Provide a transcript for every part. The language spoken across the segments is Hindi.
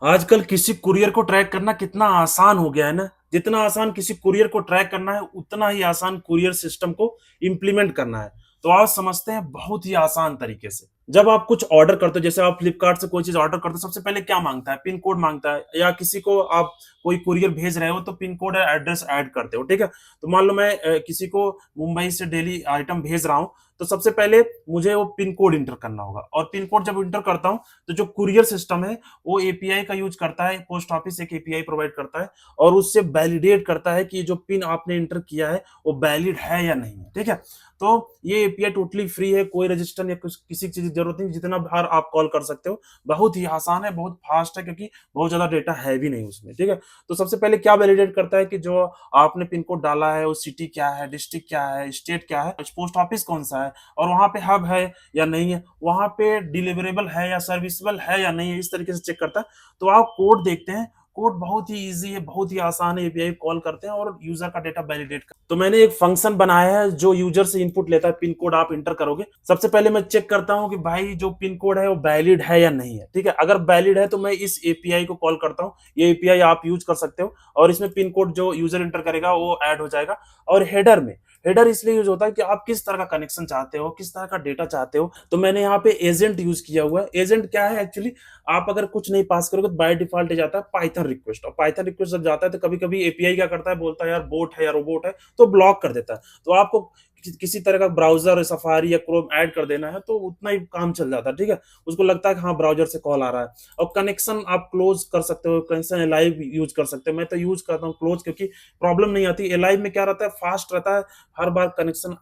आजकल किसी कुरियर को ट्रैक करना कितना आसान हो गया है ना। जितना आसान किसी कुरियर को ट्रैक करना है उतना ही आसान कुरियर सिस्टम को इम्प्लीमेंट करना है। तो आप समझते हैं बहुत ही आसान तरीके से। जब आप कुछ ऑर्डर करते हो, जैसे आप फ्लिपकार्ट से कोई चीज ऑर्डर करते हो, सबसे पहले क्या मांगता है? पिन कोड मांगता है। या किसी को आप कोई कुरियर भेज रहे हो तो पिन कोड या एड्रेस ऐड करते हो, ठीक है। तो मान लो मैं किसी को मुंबई से दिल्ली आइटम भेज रहा हूं, तो सबसे पहले मुझे वो पिन कोड इंटर करना होगा। और पिन कोड जब इंटर करता हूं तो जो कुरियर सिस्टम है वो एपीआई का यूज करता है। पोस्ट ऑफिस एक एपीआई प्रोवाइड करता है और उससे वैलिडेट करता है कि जो पिन आपने इंटर किया है वो वैलिड है या नहीं है, ठीक है। तो ये एपीआई टोटली फ्री है, कोई रजिस्टर या कुछ किसी चीज की जरूरत नहीं, जितना बार आप कॉल कर सकते हो। बहुत ही आसान है, बहुत फास्ट है, क्योंकि बहुत ज्यादा डेटा है भी नहीं उसमें, ठीक है। तो सबसे पहले क्या वैलिडेट करता है कि जो आपने पिन कोड डाला है वो सिटी क्या है, डिस्ट्रिक्ट क्या है, स्टेट क्या है, पोस्ट ऑफिस कौन सा है, और वहां पे हब है या नहीं है, वहां पे डिलीवरेबल है या सर्विसेबल है या नहीं है, इस तरीके से चेक करता है। तो आप कोड देखते हैं। कोड बहुत ही इजी है, बहुत ही आसान है। एपीआई कॉल करते हैं और यूजर का डेटा वैलिडेट कर। तो मैंने एक फंक्शन बनाया है जो यूजर से इनपुट लेता है। पिन कोड आप इंटर करोगे, सबसे पहले मैं चेक करता हूं कि भाई जो पिन कोड है वो वैलिड है या नहीं है, ठीक है। अगर वैलिड है तो मैं इस एपीआई को कॉल करता हूं। ये एपीआई आप यूज कर सकते हो और इसमें पिन कोड जो यूजर इंटर करेगा वो ऐड हो जाएगा। और हेडर इसलिए यूज होता है कि आप किस तरह का कनेक्शन चाहते हो, किस तरह का डेटा चाहते हो। तो मैंने यहाँ पे एजेंट यूज किया हुआ है। एजेंट क्या है एक्चुअली? आप अगर कुछ नहीं पास करोगे तो बाय डिफॉल्ट जाता है पाइथन रिक्वेस्ट, और पाइथन रिक्वेस्ट जब जाता है तो कभी कभी एपीआई क्या करता है, बोलता है यार बोट है या रोबोट है, तो ब्लॉक कर देता है। तो आपको किसी तरह का ब्राउजर सफारी या क्रोम ऐड कर देना है तो उतना ही काम चल जाता है, ठीक है। उसको लगता है कि हाँ ब्राउजर से कॉल आ रहा है। और कनेक्शन आप क्लोज कर सकते हो, कनेक्शन एलाइव यूज कर सकते हो। मैं तो यूज करता हूँ क्लोज, क्योंकि प्रॉब्लम नहीं आती। एलाइव में क्या रहता है, फास्ट रहता है, हर बार कनेक्शन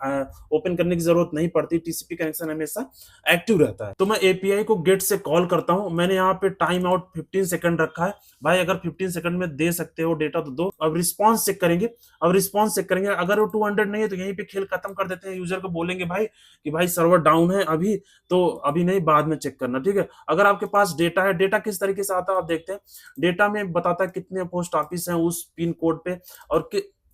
ओपन करने की जरूरत नहीं पड़ती। टीसीपी कनेक्शन हमेशा एक्टिव रहता है। तो मैं एपीआई को गेट से कॉल करता हूं। मैंने यहाँ पे टाइम आउट 15 सेकंड रखा है। भाई अगर 15 सेकंड में दे सकते हो डेटा तो दो। अब रिस्पांस चेक करेंगे। अगर वो 200 नहीं है तो यहीं पे खेल खत्म कर देते हैं। यूजर को बोलेंगे भाई कि भाई सर्वर डाउन है अभी, तो अभी नहीं, बाद में चेक करना, ठीक है। अगर आपके पास डेटा है, डेटा किस तरीके से आता है आप देखते हैं। डेटा में बताता है कितने पोस्ट ऑफिस हैं उस पिन कोड पे, और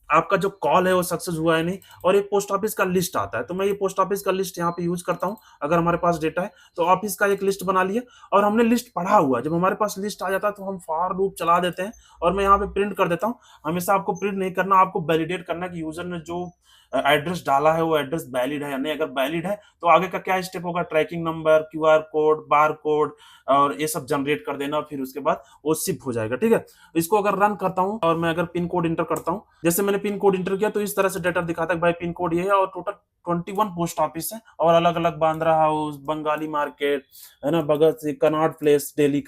आपका जो कॉल है वो सक्सेस हुआ है नहीं। और एक पोस्ट ऑफिस का लिस्ट आता है, तो मैं ये पोस्ट ऑफिस का लिस्ट यहाँ पे यूज करता हूँ। अगर हमारे पास डेटा है तो ऑफिस का एक लिस्ट बना लिया और हमने लिस्ट पढ़ा हुआ। जब हमारे पास लिस्ट आ जाता है तो हम फॉर लूप चला देते हैं और मैं यहाँ पे प्रिंट कर देता हूँ। हमेशा आपको प्रिंट नहीं करना, आपको वैलिडेट करना है कि यूजर ने जो एड्रेस डाला है वो एड्रेस वैलिड है या नहीं। अगर वैलिड है तो आगे का क्या स्टेप होगा, tracking number, QR code, bar code और ये सब जनरेट कर देना। फिर उसके बाद वो शिप हो जाएगा, ठीक है। इसको अगर रन करता हूँ और मैं अगर पिन कोड इंटर करता हूँ, जैसे मैंने पिन कोड इंटर किया तो इस तरह से डेटा दिखाता है भाई पिन कोड ये है। और टोटल 21 पोस्ट ऑफिस है और अलग अलग, बांद्रा हाउस, बंगाली मार्केट, है ना, भगत सिंह, कनॉट प्लेस, दिल्ली का।